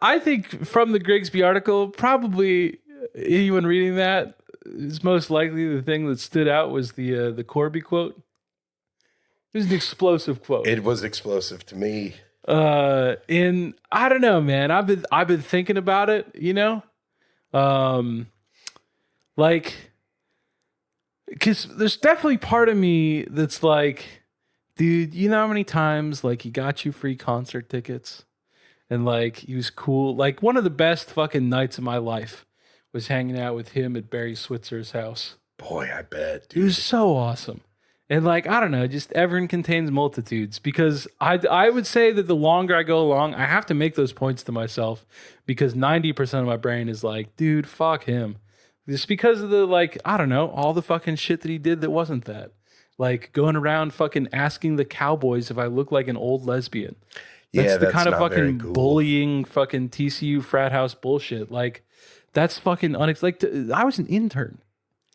I think from the Grigsby article, probably anyone reading that is most likely the thing that stood out was the Corby quote. It was an explosive quote. It was explosive to me. And I don't know, man. I've been thinking about it, like, because there's definitely part of me that's like, dude, you know how many times like he got you free concert tickets, and like he was cool. Like one of the best fucking nights of my life was hanging out with him at Barry Switzer's house. Boy, I bet, dude. It was so awesome. And like, I don't know, just everyone contains multitudes, because I would say that the longer I go along, I have to make those points to myself, because 90% of my brain is like, dude, fuck him. Just because of the, like, I don't know, all the fucking shit that he did that wasn't that. Like going around fucking asking the Cowboys if I look like an old lesbian. That's the kind of fucking cool. bullying fucking TCU frat house bullshit. Like that's fucking like I was an intern.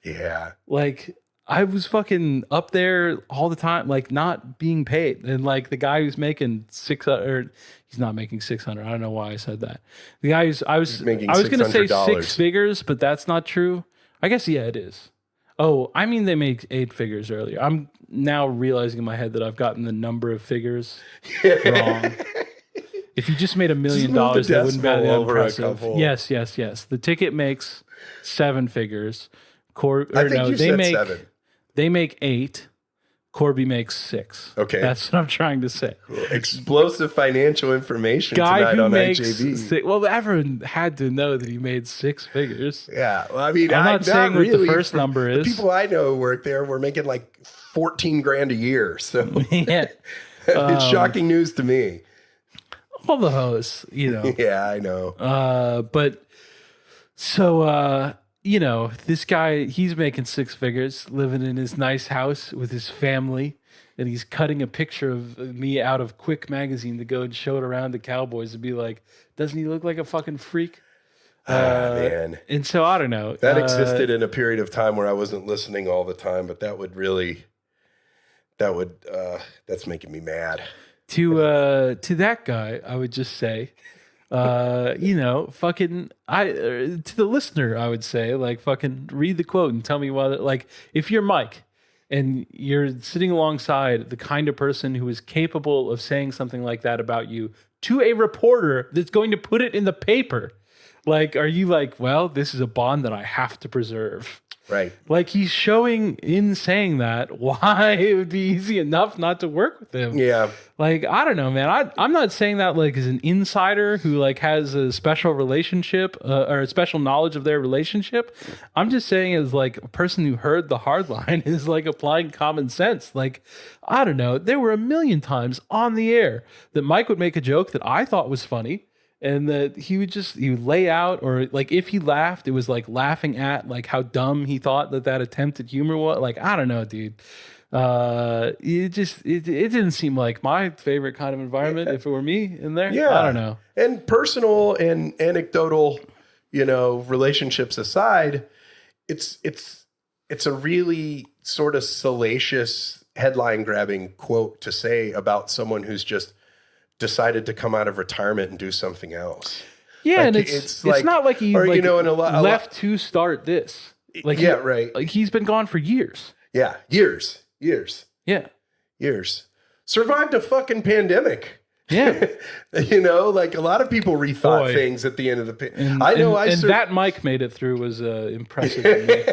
Yeah. Like I was fucking up there all the time, like not being paid. And like the guy who's making 600, he's not making 600. I don't know why I said that. The guy who's, I was going to say six figures, but that's not true. I guess, yeah, it is. Oh, I mean, they make 8 figures earlier. I'm now realizing in my head that I've gotten the number of figures wrong. If you just made $1 million, that wouldn't be that impressive. Yes. The ticket makes 7 figures. They make 7. They make 8. Corby makes 6. Okay. That's what I'm trying to say. Cool. Explosive financial information guy tonight who on makes IJB. Well, everyone had to know that he made 6 figures. Yeah. Well, I mean, I'm not saying really, what the first number is. The people I know who work there were making like $14,000 a year. So yeah. It's shocking news to me. All the hosts, Yeah, I know. But so, this guy, he's making 6 figures, living in his nice house with his family, and he's cutting a picture of me out of Quick magazine to go and show it around the Cowboys and be like, doesn't he look like a fucking freak? Man. And so I don't know. That existed in a period of time where I wasn't listening all the time, but that's making me mad. To that guy, I would just say, to the listener, I would say, like, fucking read the quote and tell me why. Like, if you're Mike and you're sitting alongside the kind of person who is capable of saying something like that about you to a reporter that's going to put it in the paper, like, are you like, well, this is a bond that I have to preserve? Right. Like he's showing in saying that why it would be easy enough not to work with him. Yeah. Like, I don't know, man. I'm not saying that like as an insider who like has a special relationship or a special knowledge of their relationship. I'm just saying as like a person who heard the hard line is like applying common sense. Like, I don't know. There were a million times on the air that Mike would make a joke that I thought was funny. And that he would lay out, or like if he laughed, it was like laughing at like how dumb he thought that attempt at humor was. Like, I don't know, dude. It didn't seem like my favorite kind of environment if it were me in there. Yeah. I don't know. And personal and anecdotal, relationships aside, it's a really sort of salacious headline grabbing quote to say about someone who's just decided to come out of retirement and do something else. Yeah, like, and it's not like he left to start this. Like, right. Like he's been gone for years. Yeah, years. Yeah, years. Survived a fucking pandemic. Yeah, like a lot of people rethought things at the end of the pandemic. That Mike made it through was impressive. To me.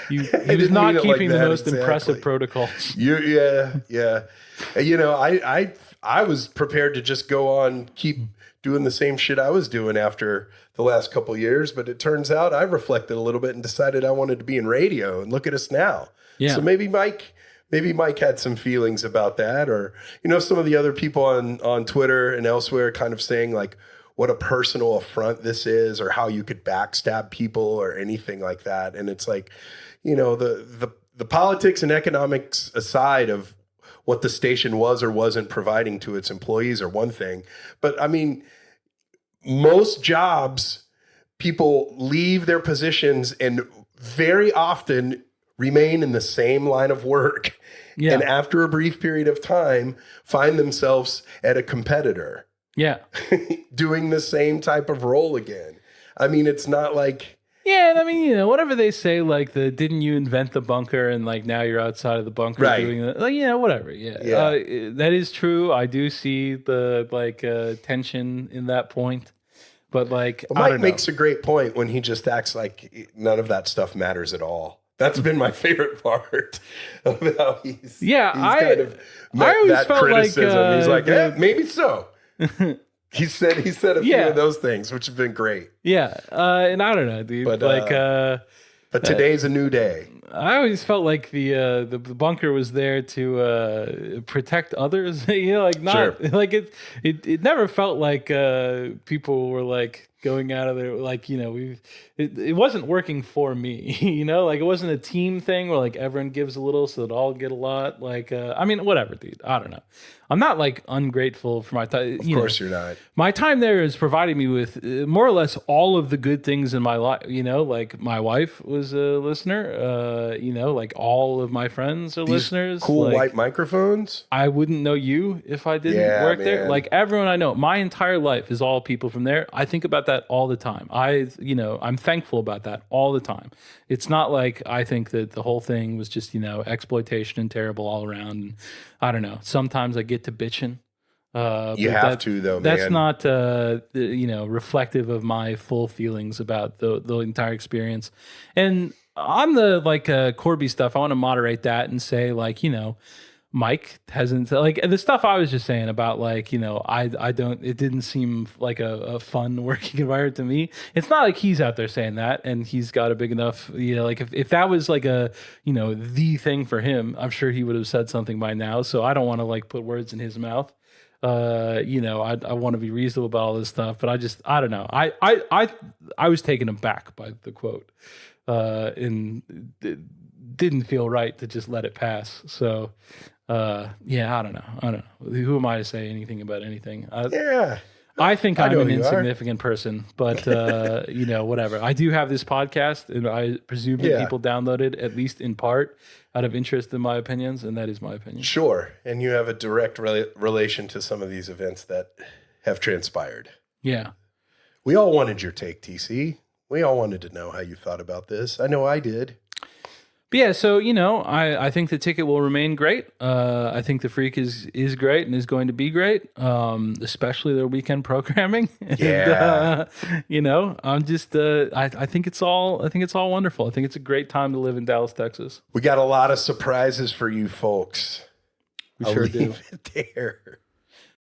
He was not keeping the most impressive protocols. Yeah. I was prepared to just go on, keep doing the same shit I was doing after the last couple of years. But it turns out I reflected a little bit and decided I wanted to be in radio, and look at us now. Yeah. So maybe Mike had some feelings about that, or, some of the other people on Twitter and elsewhere kind of saying like what a personal affront this is, or how you could backstab people or anything like that. And it's like, the politics and economics aside of what the station was or wasn't providing to its employees are one thing. But I mean, most jobs, people leave their positions and very often remain in the same line of work. Yeah. And after a brief period of time, find themselves at a competitor. Yeah. doing the same type of role again. I mean, it's not like... Yeah, I mean, whatever they say, like didn't you invent the bunker and like now you're outside of the bunker doing that? Like, whatever. Yeah. That is true. I do see the tension in that point. But like, Mike makes a great point when he just acts like none of that stuff matters at all. That's been my favorite part of how he's kind of met I always that felt criticism. He's like, maybe so. He said a few of those things, which have been great. Yeah, and I don't know, dude. But today's a new day. I always felt like the bunker was there to protect others. It never felt like people were like going out of there it wasn't working for me. Like it wasn't a team thing where like everyone gives a little so that all get a lot. I mean, whatever, dude. I don't know. I'm not like ungrateful for my time. Of course you're not. My time there is providing me with more or less all of the good things in my life. Like my wife was a listener. Like all of my friends are listeners. Cool white microphones. I wouldn't know you if I didn't work there. Like everyone I know, my entire life is all people from there. I think about that all the time. I'm thankful about that all the time. It's not like I think that the whole thing was just, exploitation and terrible all around. And I don't know. Sometimes I get to bitching. You have to, though, that's man. That's not, reflective of my full feelings about the entire experience. And on the Corby stuff, I want to moderate that and say Mike hasn't the stuff I was just saying about I don't, it didn't seem like a fun working environment to me. It's not like he's out there saying that and he's got a big enough, if that was the thing for him, I'm sure he would have said something by now. So I don't want to put words in his mouth. I want to be reasonable about all this stuff, but I don't know. I was taken aback by the quote, and it didn't feel right to just let it pass. So, I don't know. Who am I to say anything about anything? I think I'm an insignificant person, but whatever. I do have this podcast, and I presume that people download it at least in part out of interest in my opinions, and that is my opinion. Sure, and you have a direct relation to some of these events that have transpired. Yeah, we all wanted your take, TC. We all wanted to know how you thought about this. I know I did. But yeah, so, I think the ticket will remain great. I think the Freak is great and is going to be great, especially their weekend programming. Yeah. And, I'm just, I think it's all wonderful. I think it's a great time to live in Dallas, Texas. We got a lot of surprises for you folks. We sure do. Leave it there.